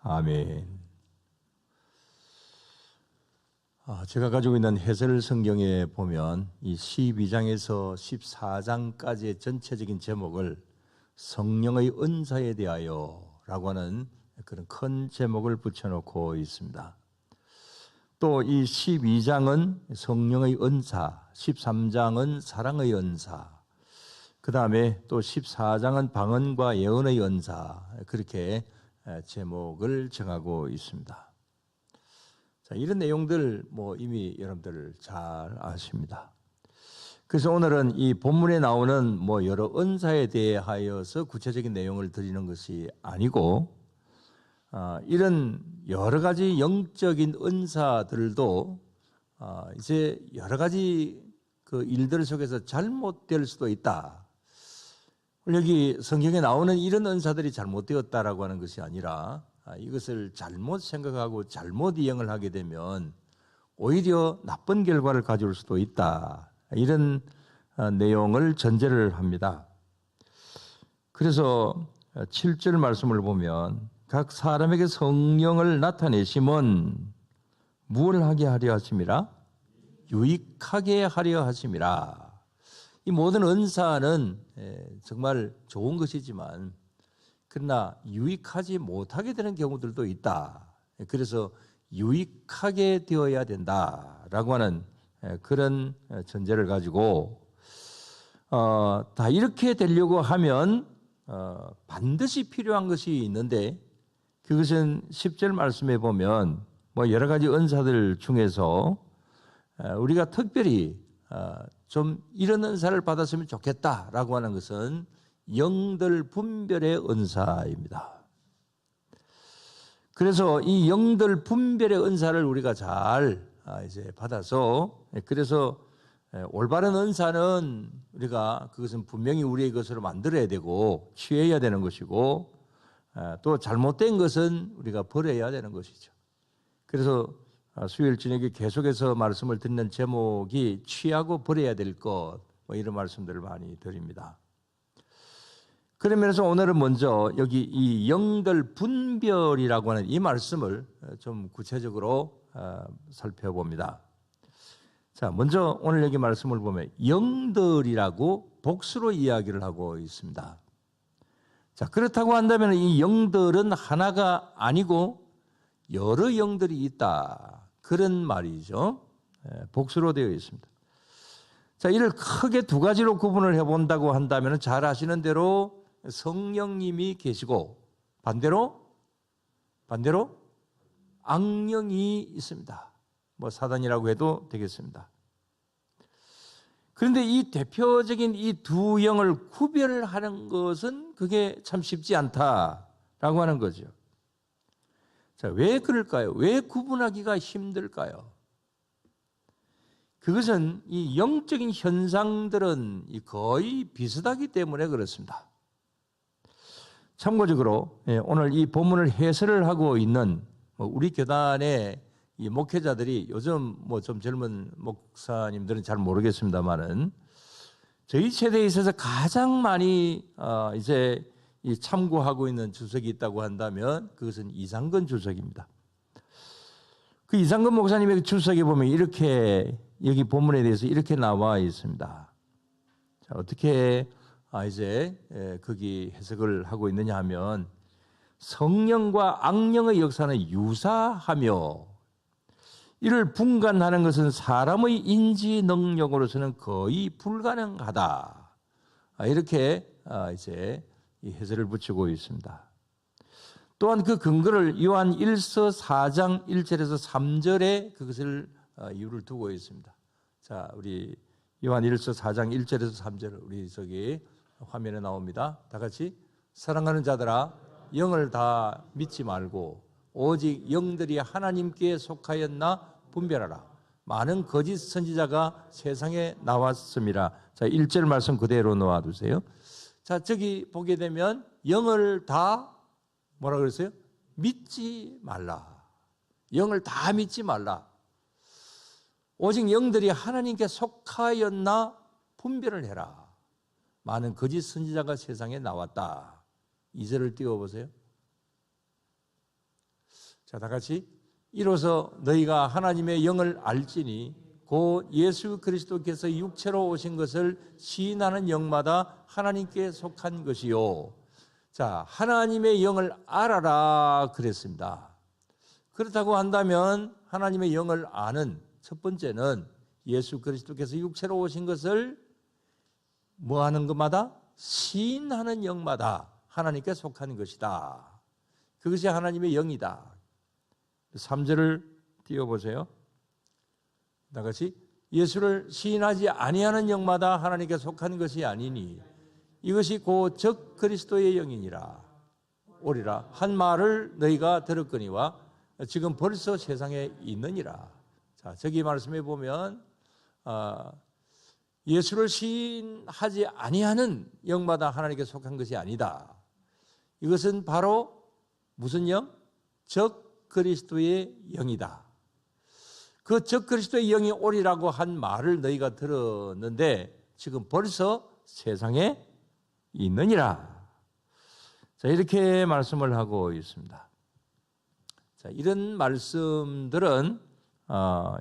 아멘. 제가 가지고 있는 해설 성경에 보면 이 12장에서 14장까지의 전체적인 제목을 성령의 은사에 대하여 라고 하는 그런 큰 제목을 붙여놓고 있습니다. 또 이 12장은 성령의 은사, 13장은 사랑의 은사, 그 다음에 또 14장은 방언과 예언의 은사, 그렇게 제목을 정하고 있습니다. 자, 이런 내용들 이미 여러분들 잘 아십니다. 그래서 오늘은 이 본문에 나오는 여러 은사에 대하여서 구체적인 내용을 드리는 것이 아니고, 이런 여러 가지 영적인 은사들도 이제 여러 가지 그 일들 속에서 잘못될 수도 있다. 여기 성경에 나오는 이런 은사들이 잘못되었다라고 하는 것이 아니라 이것을 잘못 생각하고 잘못 이용을 하게 되면 오히려 나쁜 결과를 가져올 수도 있다. 이런 내용을 전제를 합니다. 그래서 7절 말씀을 보면 각 사람에게 성령을 나타내심은 무엇을 하게 하려 하심이라? 유익하게 하려 하심이라. 이 모든 은사는 정말 좋은 것이지만 그러나 유익하지 못하게 되는 경우들도 있다. 그래서 유익하게 되어야 된다라고 하는 그런 전제를 가지고 다 이렇게 되려고 하면 반드시 필요한 것이 있는데, 그것은 10절 말씀에 보면 여러 가지 은사들 중에서 우리가 특별히 좀 이런 은사를 받았으면 좋겠다라고 하는 것은 영들 분별의 은사입니다. 그래서 이 영들 분별의 은사를 우리가 잘 이제 받아서, 그래서 올바른 은사는 우리가 그것은 분명히 우리의 것으로 만들어야 되고 취해야 되는 것이고, 또 잘못된 것은 우리가 버려야 되는 것이죠. 그래서 수요일 저녁에 계속해서 말씀을 듣는 제목이 취하고 버려야 될 것, 이런 말씀들을 많이 드립니다. 그러면서 오늘은 먼저 여기 이 영들 분별이라고 하는 이 말씀을 좀 구체적으로 살펴봅니다. 자, 먼저 오늘 여기 말씀을 보면 영들이라고 복수로 이야기를 하고 있습니다. 자, 그렇다고 한다면 이 영들은 하나가 아니고 여러 영들이 있다, 그런 말이죠. 복수로 되어 있습니다. 자, 이를 크게 두 가지로 구분을 해본다고 한다면 잘 아시는 대로 성령님이 계시고 반대로 악령이 있습니다. 사단이라고 해도 되겠습니다. 그런데 이 대표적인 이 두 영을 구별하는 것은 그게 참 쉽지 않다라고 하는 거죠. 자, 왜 그럴까요? 왜 구분하기가 힘들까요? 그것은 이 영적인 현상들은 거의 비슷하기 때문에 그렇습니다. 참고적으로 오늘 이 본문을 해설을 하고 있는 우리 교단의 이 목회자들이 요즘 좀 젊은 목사님들은 잘 모르겠습니다만은 저희 세대에 있어서 가장 많이 이제 참고하고 있는 주석이 있다고 한다면 그것은 이상근 주석입니다. 그 이상근 목사님의 주석에 보면 이렇게 여기 본문에 대해서 이렇게 나와 있습니다. 자, 어떻게 이제 거기 해석을 하고 있느냐 하면 성령과 악령의 역사는 유사하며 이를 분간하는 것은 사람의 인지 능력으로서는 거의 불가능하다. 이렇게 이제 이 해설을 붙이고 있습니다. 또한 그 근거를 요한 1서 4장 1절에서 3절에 그것을 이유를 두고 있습니다. 자, 우리 요한 1서 4장 1절에서 3절 우리 저기 화면에 나옵니다. 다 같이 사랑하는 자들아 영을 다 믿지 말고 오직 영들이 하나님께 속하였나 분별하라. 많은 거짓 선지자가 세상에 나왔습니다. 자, 1절 말씀 그대로 놓아두세요. 자, 저기 보게 되면 영을 다 뭐라 그랬어요? 믿지 말라. 영을 다 믿지 말라. 오직 영들이 하나님께 속하였나 분별을 해라. 많은 거짓 선지자가 세상에 나왔다. 2절을 띄워보세요. 자, 다 같이. 이로써 너희가 하나님의 영을 알지니 곧 예수 그리스도께서 육체로 오신 것을 시인하는 영마다 하나님께 속한 것이요. 자, 하나님의 영을 알아라 그랬습니다. 그렇다고 한다면 하나님의 영을 아는 첫 번째는 예수 그리스도께서 육체로 오신 것을 뭐 하는 것마다? 시인하는 영마다 하나님께 속한 것이다. 그것이 하나님의 영이다. 3절을 띄워보세요. 다 같이. 예수를 시인하지 아니하는 영마다 하나님께 속한 것이 아니니 이것이 곧 적 그리스도의 영이니라 오리라 한 말을 너희가 들었거니와 지금 벌써 세상에 있느니라. 자, 저기 말씀해 보면 예수를 시인하지 아니하는 영마다 하나님께 속한 것이 아니다. 이것은 바로 무슨 영? 적 그리스도의 영이다. 그 적 그리스도의 영이 오리라고 한 말을 너희가 들었는데 지금 벌써 세상에 있느니라. 자, 이렇게 말씀을 하고 있습니다. 자, 이런 말씀들은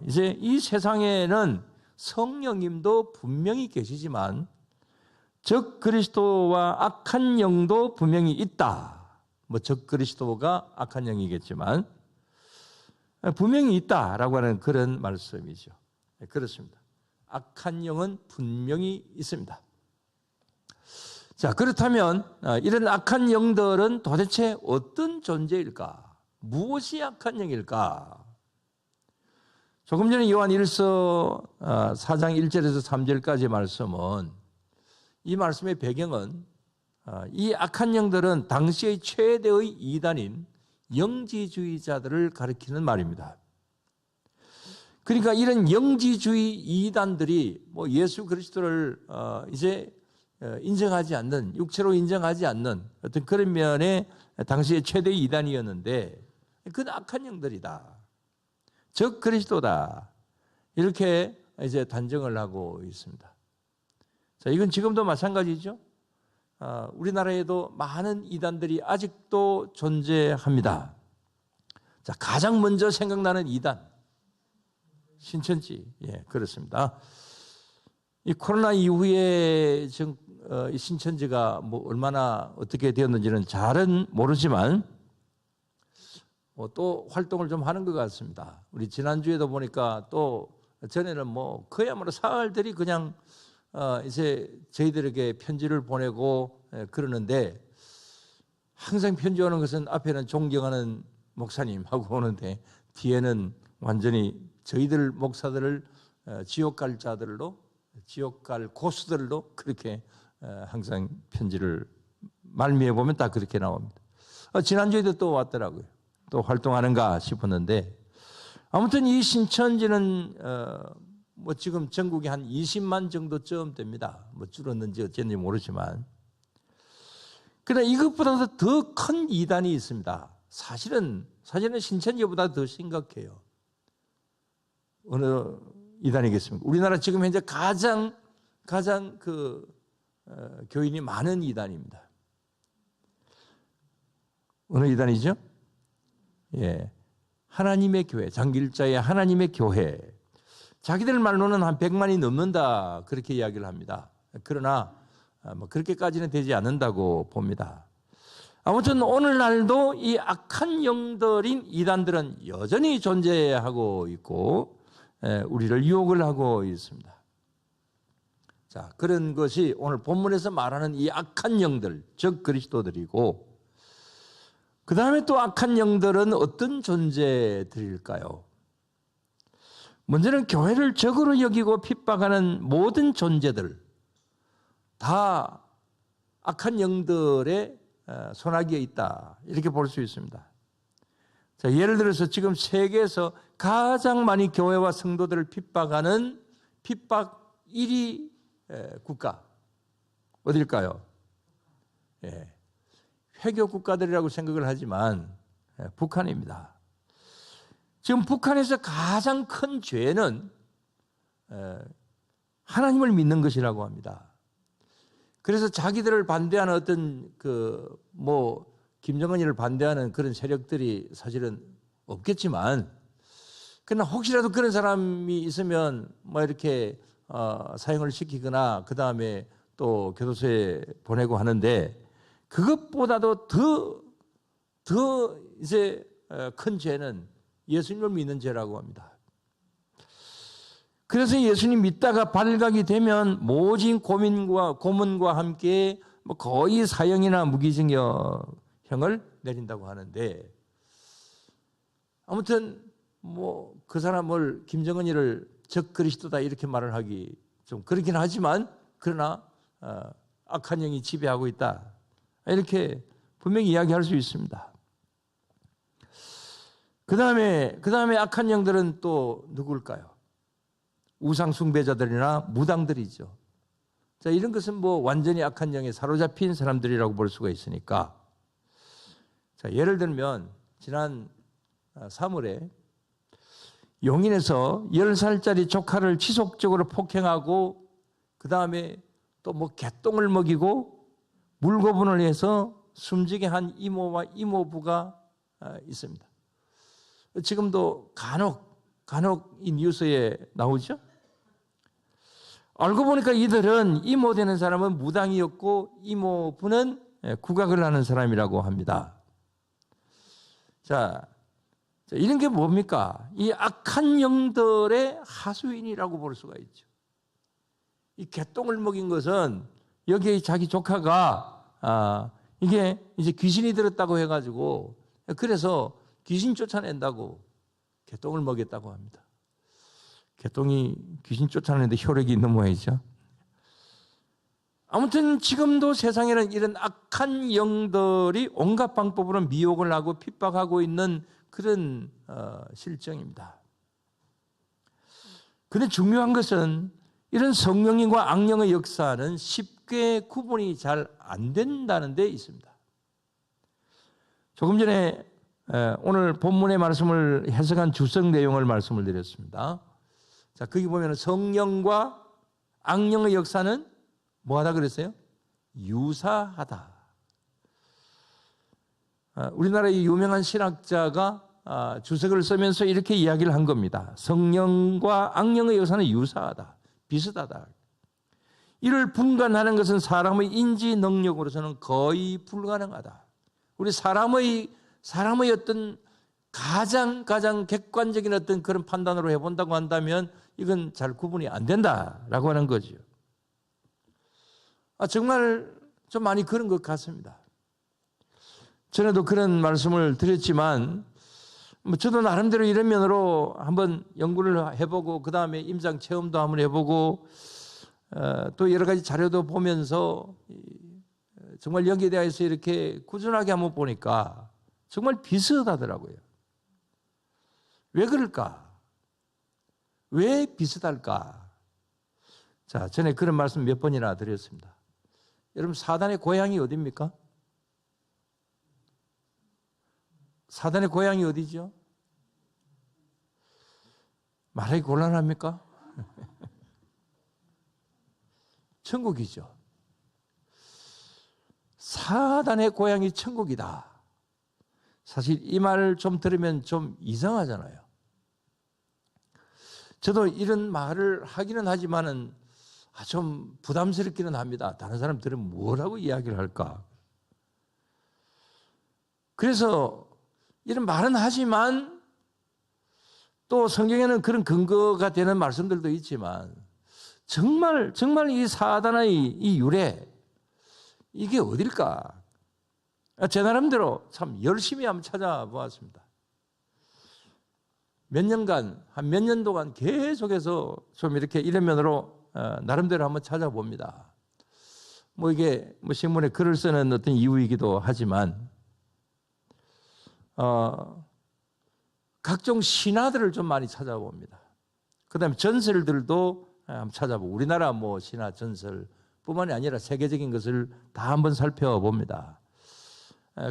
이제 이 세상에는 성령님도 분명히 계시지만 적 그리스도와 악한 영도 분명히 있다. 뭐 적 그리스도가 악한 영이겠지만 분명히 있다라고 하는 그런 말씀이죠. 그렇습니다. 악한 영은 분명히 있습니다. 자, 그렇다면 이런 악한 영들은 도대체 어떤 존재일까? 무엇이 악한 영일까? 조금 전에 요한 1서 4장 1절에서 3절까지 말씀은 이 말씀의 배경은 이 악한 영들은 당시의 최대의 이단인 영지주의자들을 가리키는 말입니다. 그러니까 이런 영지주의 이단들이 뭐 예수 그리스도를 이제 인정하지 않는, 육체로 인정하지 않는 어떤 그런 면에 당시의 최대의 이단이었는데 그건 악한 영들이다. 적 그리스도다. 이렇게 이제 단정을 하고 있습니다. 자, 이건 지금도 마찬가지죠. 우리나라에도 많은 이단들이 아직도 존재합니다. 자, 가장 먼저 생각나는 이단, 신천지. 예, 그렇습니다. 이 코로나 이후에 이 신천지가 뭐 얼마나 어떻게 되었는지는 잘은 모르지만 또 활동을 좀 하는 것 같습니다. 우리 지난주에도 보니까 또 전에는 뭐 그야말로 사흘들이 그냥 이제 저희들에게 편지를 보내고 그러는데 항상 편지 오는 것은 앞에는 존경하는 목사님하고 오는데 뒤에는 완전히 저희들 목사들을 지옥 갈 자들로, 지옥 갈 고수들로 그렇게 항상 편지를 말미에 보면 딱 그렇게 나옵니다. 지난주에도 또 왔더라고요. 또 활동하는가 싶었는데 아무튼 이 신천지는 뭐 지금 전국에 한 20만 정도쯤 됩니다. 뭐 줄었는지 어쨌는지 모르지만. 그러나 이것보다도 더 큰 이단이 있습니다. 사실은 신천지보다 더 심각해요. 어느 이단이겠습니까? 우리나라 지금 현재 가장 교인이 많은 이단입니다. 어느 이단이죠? 예, 하나님의 교회, 장길자의 하나님의 교회. 자기들 말로는 한 100만이 넘는다 그렇게 이야기를 합니다. 그러나 뭐 그렇게까지는 되지 않는다고 봅니다. 아무튼 오늘날도 이 악한 영들인 이단들은 여전히 존재하고 있고 우리를 유혹을 하고 있습니다. 자, 그런 것이 오늘 본문에서 말하는 이 악한 영들, 즉 그리스도들이고 그 다음에 또 악한 영들은 어떤 존재들일까요? 먼저는 교회를 적으로 여기고 핍박하는 모든 존재들 다 악한 영들의 손아귀에 있다 이렇게 볼 수 있습니다. 자, 예를 들어서 지금 세계에서 가장 많이 교회와 성도들을 핍박하는 핍박 1위 국가 어딜까요? 예, 회교 국가들이라고 생각을 하지만 북한입니다. 지금 북한에서 가장 큰 죄는 하나님을 믿는 것이라고 합니다. 그래서 자기들을 반대하는 어떤 김정은이를 반대하는 그런 세력들이 사실은 없겠지만, 그러나 혹시라도 그런 사람이 있으면 뭐 이렇게 사형을 시키거나 그 다음에 또 교도소에 보내고 하는데, 그것보다도 더 이제 큰 죄는 예수님을 믿는 죄라고 합니다. 그래서 예수님 믿다가 발각이 되면 모진 고문과 함께 뭐 거의 사형이나 무기징역형을 내린다고 하는데, 아무튼 뭐 그 사람을 김정은이를 적그리스도다 이렇게 말을 하기 좀 그렇긴 하지만, 그러나 악한 영이 지배하고 있다 이렇게 분명히 이야기할 수 있습니다. 그 다음에 악한 영들은 또 누굴까요? 우상 숭배자들이나 무당들이죠. 자, 이런 것은 뭐 완전히 악한 영에 사로잡힌 사람들이라고 볼 수가 있으니까, 자, 예를 들면 지난 3월에 용인에서 10살짜리 조카를 지속적으로 폭행하고 그 다음에 또 뭐 개똥을 먹이고 물고분을 해서 숨지게 한 이모와 이모부가 있습니다. 지금도 간혹 이 뉴스에 나오죠. 알고 보니까 이들은 이모 되는 사람은 무당이었고 이모부는 국악을 하는 사람이라고 합니다. 자, 이런 게 뭡니까? 이 악한 영들의 하수인이라고 볼 수가 있죠. 이 개똥을 먹인 것은 여기에 자기 조카가 이게 이제 귀신이 들었다고 해가지고, 그래서 귀신 쫓아낸다고 개똥을 먹였다고 합니다. 개똥이 귀신 쫓아내는데 효력이 있는 모양이죠. 아무튼 지금도 세상에는 이런 악한 영들이 온갖 방법으로 미혹을 하고 핍박하고 있는 그런 실정입니다. 그런데 중요한 것은 이런 성령과 악령의 역사는 쉽게 구분이 잘 안 된다는 데 있습니다. 조금 전에 오늘 본문의 말씀을 해석한 주석 내용을 말씀을 드렸습니다. 자, 거기 보면 성령과 악령의 역사는 뭐하다 그랬어요? 유사하다. 우리나라의 유명한 신학자가 주석을 쓰면서 이렇게 이야기를 한 겁니다. 성령과 악령의 역사는 유사하다, 비슷하다. 이를 분간하는 것은 사람의 인지 능력으로서는 거의 불가능하다. 우리 사람의 어떤 가장 객관적인 어떤 그런 판단으로 해본다고 한다면 이건 잘 구분이 안 된다라고 하는 거죠. 정말 좀 많이 그런 것 같습니다. 전에도 그런 말씀을 드렸지만, 저도 나름대로 이런 면으로 한번 연구를 해보고 그 다음에 임상 체험도 한번 해보고 또 여러 가지 자료도 보면서 정말 여기에 대해서 이렇게 꾸준하게 한번 보니까 정말 비슷하더라고요. 왜 그럴까? 왜 비슷할까? 자, 전에 그런 말씀 몇 번이나 드렸습니다. 여러분, 사단의 고향이 어디입니까? 사단의 고향이 어디죠? 말하기 곤란합니까? 천국이죠. 사단의 고향이 천국이다. 사실 이 말을 좀 들으면 좀 이상하잖아요. 저도 이런 말을 하기는 하지만은 좀 부담스럽기는 합니다. 다른 사람 들으면 뭐라고 이야기를 할까? 그래서 이런 말은 하지만 또 성경에는 그런 근거가 되는 말씀들도 있지만 정말 이 사단의 이 유래, 이게 어딜까? 제 나름대로 참 열심히 한번 찾아보았습니다. 몇 년간, 한 몇 년도간 계속해서 좀 이렇게 이런 면으로 나름대로 한번 찾아봅니다. 뭐 이게 뭐 신문에 글을 쓰는 어떤 이유이기도 하지만, 각종 신화들을 좀 많이 찾아봅니다. 그 다음에 전설들도 한번 찾아보고, 우리나라 뭐 신화 전설뿐만이 아니라 세계적인 것을 다 한번 살펴봅니다.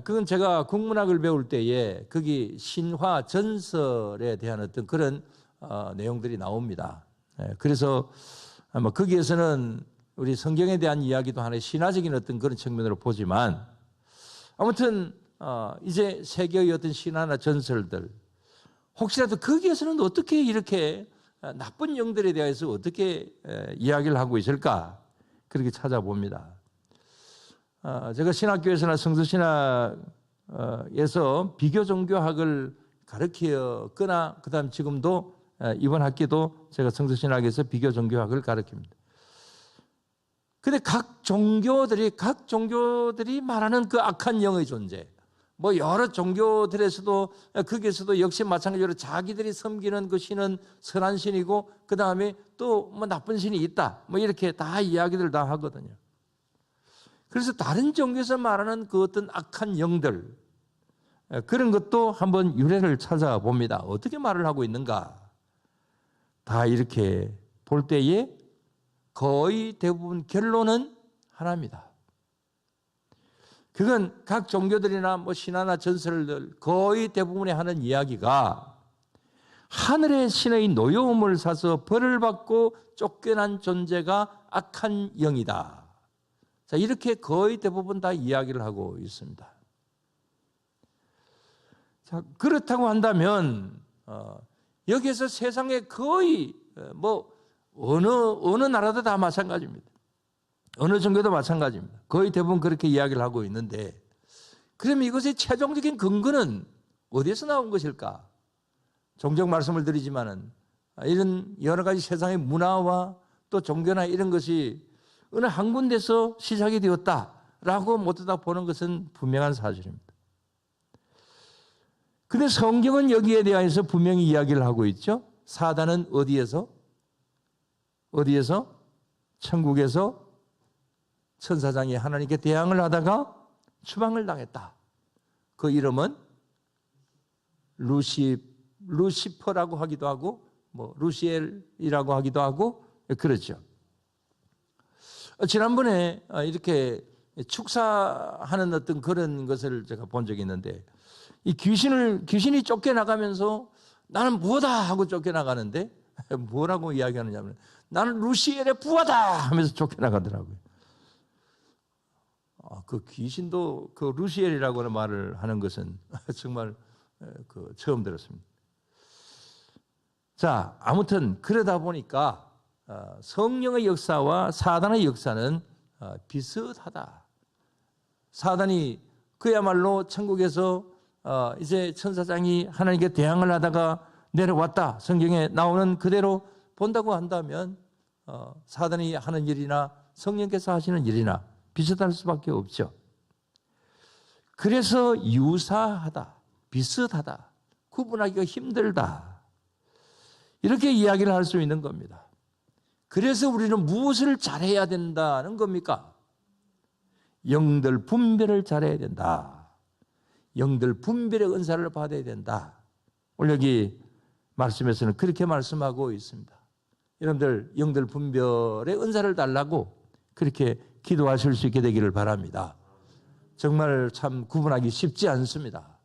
그건 제가 국문학을 배울 때에 거기 신화 전설에 대한 어떤 그런 내용들이 나옵니다. 그래서 아마 거기에서는 우리 성경에 대한 이야기도 하나의 신화적인 어떤 그런 측면으로 보지만, 아무튼 이제 세계의 어떤 신화나 전설들, 혹시라도 거기에서는 어떻게 이렇게 나쁜 영들에 대해서 어떻게 이야기를 하고 있을까? 그렇게 찾아봅니다. 제가 신학교에서나 성서신학에서 비교종교학을 가르치거나 그다음 지금도 이번 학기도 제가 성서신학에서 비교종교학을 가르칩니다. 근데 각 종교들이 말하는 그 악한 영의 존재, 뭐 여러 종교들에서도 거기에서도 역시 마찬가지로 자기들이 섬기는 그 신은 선한 신이고 그 다음에 또 뭐 나쁜 신이 있다, 뭐 이렇게 다 이야기들 다 하거든요. 그래서 다른 종교에서 말하는 그 어떤 악한 영들, 그런 것도 한번 유래를 찾아봅니다. 어떻게 말을 하고 있는가? 다 이렇게 볼 때에 거의 대부분 결론은 하나입니다. 그건 각 종교들이나 뭐 신화나 전설들 거의 대부분이 하는 이야기가 하늘의 신의 노여움을 사서 벌을 받고 쫓겨난 존재가 악한 영이다. 자, 이렇게 거의 대부분 다 이야기를 하고 있습니다. 자, 그렇다고 한다면 여기에서 세상에 거의 뭐 어느 나라도 다 마찬가지입니다. 어느 종교도 마찬가지입니다. 거의 대부분 그렇게 이야기를 하고 있는데, 그럼 이것의 최종적인 근거는 어디에서 나온 것일까? 종종 말씀을 드리지만은 이런 여러 가지 세상의 문화와 또 종교나 이런 것이 어느 한 군데서 시작이 되었다라고 모두 다 보는 것은 분명한 사실입니다. 그런데 성경은 여기에 대해서 분명히 이야기를 하고 있죠. 사단은 어디에서? 천국에서 천사장이 하나님께 대항을 하다가 추방을 당했다. 그 이름은 루시퍼라고 하기도 하고 뭐 루시엘이라고 하기도 하고 그렇죠. 지난번에 이렇게 축사하는 어떤 그런 것을 제가 본 적이 있는데, 이 귀신이 쫓겨나가면서 나는 무엇다 하고 쫓겨나가는데 뭐라고 이야기하느냐면 나는 루시엘의 부하다 하면서 쫓겨나가더라고요. 그 귀신도 그 루시엘이라고 말을 하는 것은 정말 처음 들었습니다. 자, 아무튼 그러다 보니까 성령의 역사와 사단의 역사는 비슷하다. 사단이 그야말로 천국에서 이제 천사장이 하나님께 대항을 하다가 내려왔다. 성경에 나오는 그대로 본다고 한다면 사단이 하는 일이나 성령께서 하시는 일이나 비슷할 수밖에 없죠. 그래서 유사하다, 비슷하다, 구분하기가 힘들다, 이렇게 이야기를 할 수 있는 겁니다. 그래서 우리는 무엇을 잘해야 된다는 겁니까? 영들 분별을 잘해야 된다. 영들 분별의 은사를 받아야 된다. 오늘 여기 말씀에서는 그렇게 말씀하고 있습니다. 여러분들 영들 분별의 은사를 달라고 그렇게 기도하실 수 있게 되기를 바랍니다. 정말 참 구분하기 쉽지 않습니다.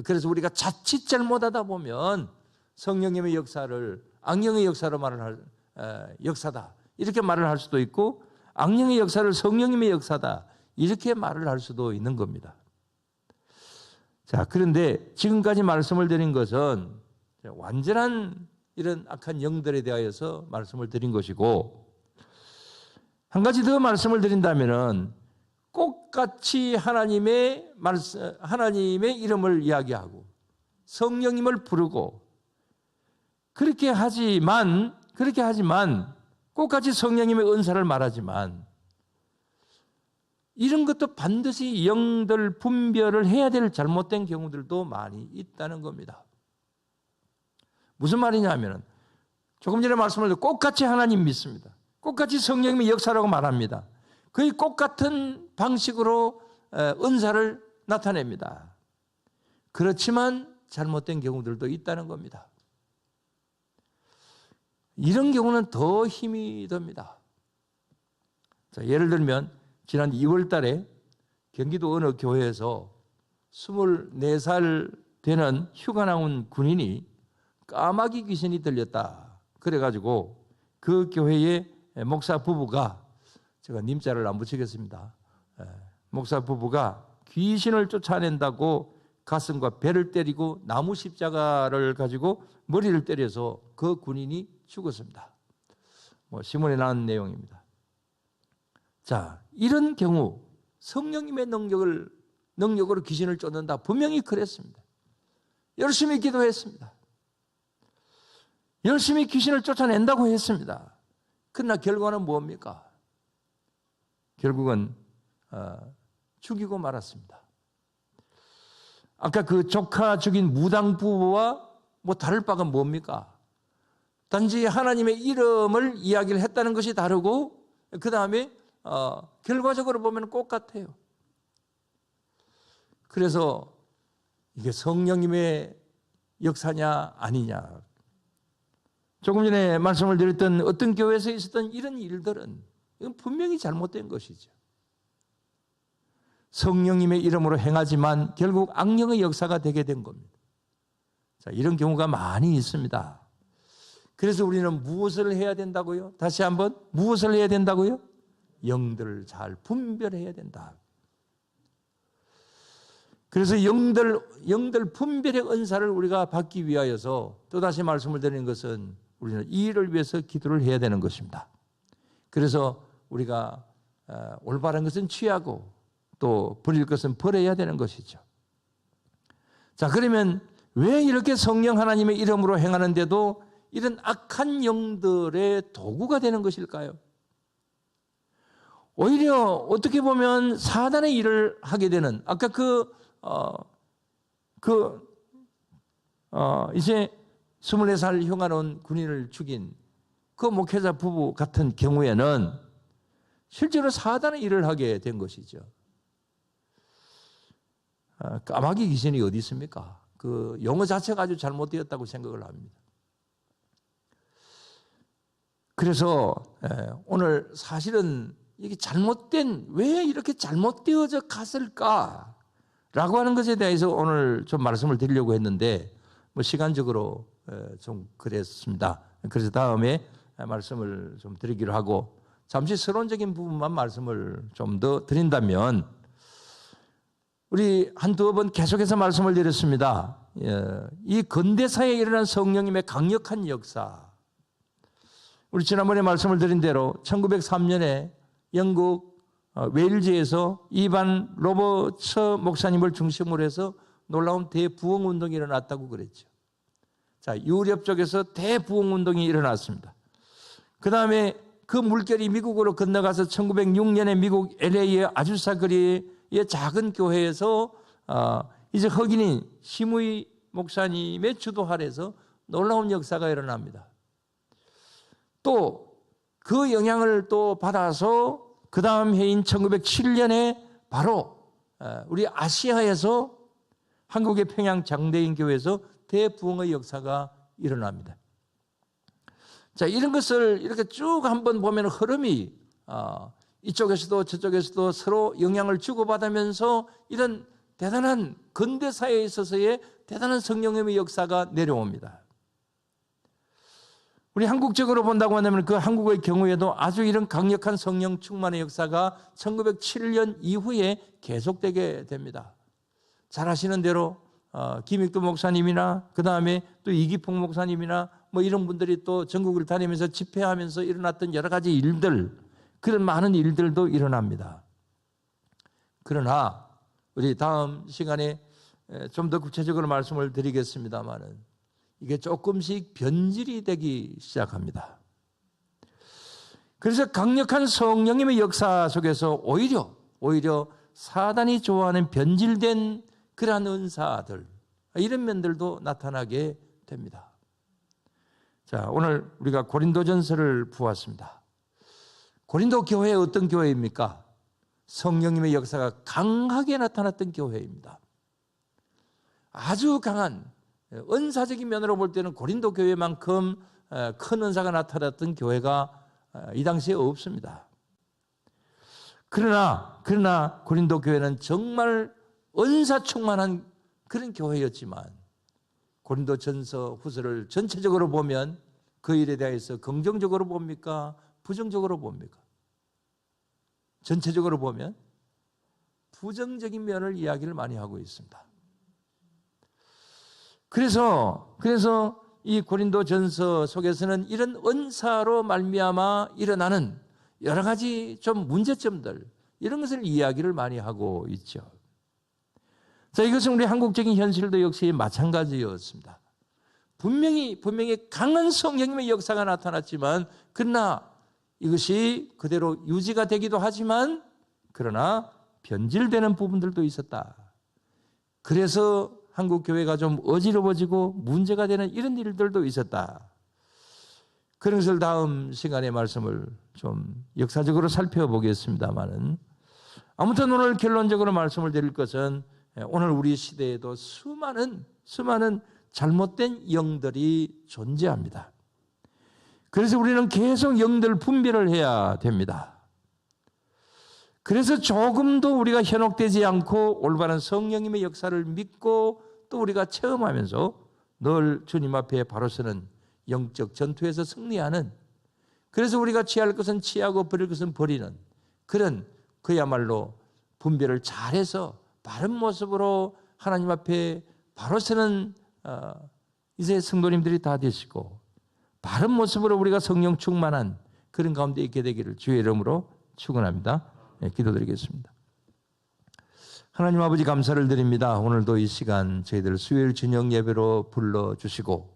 그래서 우리가 자칫 잘못하다 보면 성령님의 역사를 악령의 역사로 말을 할 역사다 이렇게 말을 할 수도 있고, 악령의 역사를 성령님의 역사다 이렇게 말을 할 수도 있는 겁니다. 자, 그런데 지금까지 말씀을 드린 것은 완전한 이런 악한 영들에 대하여서 말씀을 드린 것이고, 한 가지 더 말씀을 드린다면은 똑같이 하나님의 이름을 이야기하고 성령님을 부르고 그렇게 하지만 똑같이 성령님의 은사를 말하지만 이런 것도 반드시 영들 분별을 해야 될 잘못된 경우들도 많이 있다는 겁니다. 무슨 말이냐면 조금 전에 말씀을 드린 똑같이 하나님 믿습니다. 똑같이 성령님의 역사라고 말합니다. 거의 똑같은 방식으로 은사를 나타냅니다. 그렇지만 잘못된 경우들도 있다는 겁니다. 이런 경우는 더 힘이 듭니다. 자, 예를 들면 지난 2월 달에 경기도 어느 교회에서 24살 되는 휴가 나온 군인이 까마귀 귀신이 들렸다. 그래가지고 그 교회의 목사 부부가, 제가 님자를 안 붙이겠습니다. 목사 부부가 귀신을 쫓아낸다고 가슴과 배를 때리고 나무 십자가를 가지고 머리를 때려서 그 군인이 죽었습니다. 신문에 나온 내용입니다. 자, 이런 경우 성령님의 능력으로 귀신을 쫓는다. 분명히 그랬습니다. 열심히 기도했습니다. 열심히 귀신을 쫓아낸다고 했습니다. 그러나 결과는 뭡니까? 결국은 죽이고 말았습니다. 아까 그 조카 죽인 무당 부부와 다를 바가 뭡니까? 단지 하나님의 이름을 이야기를 했다는 것이 다르고 그 다음에 결과적으로 보면 똑같아요. 그래서 이게 성령님의 역사냐 아니냐. 조금 전에 말씀을 드렸던 어떤 교회에서 있었던 이런 일들은 이건 분명히 잘못된 것이죠. 성령님의 이름으로 행하지만 결국 악령의 역사가 되게 된 겁니다. 자, 이런 경우가 많이 있습니다. 그래서 우리는 무엇을 해야 된다고요? 다시 한번 무엇을 해야 된다고요? 영들을 잘 분별해야 된다. 그래서 영들 분별의 은사를 우리가 받기 위하여서 또다시 말씀을 드리는 것은 우리는 이 일을 위해서 기도를 해야 되는 것입니다. 그래서 우리가 올바른 것은 취하고 또 버릴 것은 버려야 되는 것이죠. 자, 그러면 왜 이렇게 성령 하나님의 이름으로 행하는데도 이런 악한 영들의 도구가 되는 것일까요? 오히려 어떻게 보면 사단의 일을 하게 되는, 아까 이제 24살 형아놓은 군인을 죽인 그 목회자 부부 같은 경우에는 실제로 사단의 일을 하게 된 것이죠. 까마귀 귀신이 어디 있습니까? 그 용어 자체가 아주 잘못되었다고 생각을 합니다. 그래서 오늘 사실은 이게 왜 이렇게 잘못되어져 갔을까? 라고 하는 것에 대해서 오늘 좀 말씀을 드리려고 했는데 시간적으로 좀 그랬습니다. 그래서 다음에 말씀을 좀 드리기로 하고 잠시 서론적인 부분만 말씀을 좀 더 드린다면 우리 한두 번 계속해서 말씀을 드렸습니다. 이 근대사에 일어난 성령님의 강력한 역사, 우리 지난번에 말씀을 드린 대로 1903년에 영국 웨일즈에서 이반 로버츠 목사님을 중심으로 해서 놀라운 대부흥운동이 일어났다고 그랬죠. 자, 유럽 쪽에서 대부흥운동이 일어났습니다. 그 다음에 그 물결이 미국으로 건너가서 1906년에 미국 LA의 아주사 거리의 작은 교회에서 이제 흑인인 심의 목사님의 주도 아래서 놀라운 역사가 일어납니다. 또 그 영향을 또 받아서 그 다음 해인 1907년에 바로 우리 아시아에서 한국의 평양 장대인 교회에서 대부흥의 역사가 일어납니다. 자, 이런 것을 이렇게 쭉 한번 보면 흐름이 이쪽에서도 저쪽에서도 서로 영향을 주고받으면서 이런 대단한 근대사에 있어서의 대단한 성령님의 역사가 내려옵니다. 우리 한국적으로 본다고 한다면 그 한국의 경우에도 아주 이런 강력한 성령 충만의 역사가 1907년 이후에 계속되게 됩니다. 잘 아시는 대로 김익두 목사님이나 그 다음에 또 이기풍 목사님이나 이런 분들이 또 전국을 다니면서 집회하면서 일어났던 여러 가지 일들, 그런 많은 일들도 일어납니다. 그러나 우리 다음 시간에 좀 더 구체적으로 말씀을 드리겠습니다만은 이게 조금씩 변질이 되기 시작합니다. 그래서 강력한 성령님의 역사 속에서 오히려 사단이 좋아하는 변질된 그러한 은사들, 이런 면들도 나타나게 됩니다. 자, 오늘 우리가 고린도전서를 보았습니다. 고린도 교회 어떤 교회입니까? 성령님의 역사가 강하게 나타났던 교회입니다. 아주 강한 은사적인 면으로 볼 때는 고린도 교회만큼 큰 은사가 나타났던 교회가 이 당시에 없습니다. 그러나 고린도 교회는 정말 은사 충만한 그런 교회였지만 고린도전서 후서를 전체적으로 보면 그 일에 대해서 긍정적으로 봅니까? 부정적으로 봅니까? 전체적으로 보면 부정적인 면을 이야기를 많이 하고 있습니다. 그래서 이 고린도전서 속에서는 이런 은사로 말미암아 일어나는 여러 가지 좀 문제점들, 이런 것을 이야기를 많이 하고 있죠. 자, 이것은 우리 한국적인 현실도 역시 마찬가지였습니다. 분명히 강한 성령님의 역사가 나타났지만, 그러나 이것이 그대로 유지가 되기도 하지만, 그러나 변질되는 부분들도 있었다. 그래서 한국 교회가 좀 어지러워지고 문제가 되는 이런 일들도 있었다. 그런 것을 다음 시간에 말씀을 좀 역사적으로 살펴보겠습니다만은, 아무튼 오늘 결론적으로 말씀을 드릴 것은, 오늘 우리 시대에도 수많은 잘못된 영들이 존재합니다. 그래서 우리는 계속 영들 분별을 해야 됩니다. 그래서 조금도 우리가 현혹되지 않고 올바른 성령님의 역사를 믿고 또 우리가 체험하면서 늘 주님 앞에 바로 서는 영적 전투에서 승리하는, 그래서 우리가 취할 것은 취하고 버릴 것은 버리는 그런, 그야말로 분별을 잘해서 바른 모습으로 하나님 앞에 바로 서는 이제 성도님들이 다 되시고, 바른 모습으로 우리가 성령 충만한 그런 가운데 있게 되기를 주의 이름으로 축원합니다. 기도드리겠습니다. 하나님 아버지, 감사를 드립니다. 오늘도 이 시간 저희들 수요일 저녁 예배로 불러주시고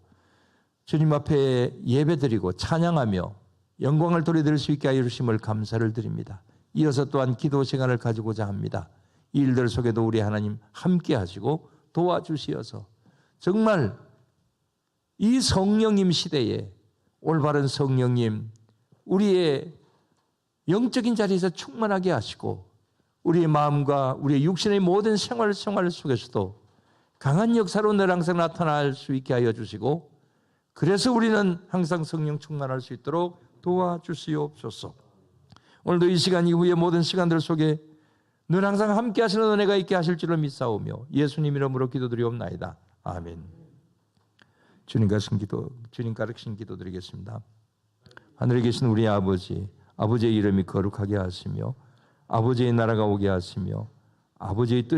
주님 앞에 예배드리고 찬양하며 영광을 돌려드릴 수 있게 하여 주심을 감사를 드립니다. 이어서 또한 기도 시간을 가지고자 합니다. 이 일들 속에도 우리 하나님 함께 하시고 도와주시어서 정말 이 성령님 시대에 올바른 성령님, 우리의 영적인 자리에서 충만하게 하시고 우리의 마음과 우리의 육신의 모든 생활 속에서도 강한 역사로 늘 항상 나타날 수 있게 하여 주시고, 그래서 우리는 항상 성령 충만할 수 있도록 도와주시옵소서. 오늘도 이 시간 이후의 모든 시간들 속에 늘 항상 함께 하시는 은혜가 있게 하실 줄을 믿사오며 예수님 이름으로 기도드리옵나이다. 아멘. 주님 가르치신 기도 드리겠습니다. 하늘에 계신 우리 아버지, 아버지의 이름이 거룩하게 하시며 아버지의 나라가 오게 하시며 아버지의 뜻이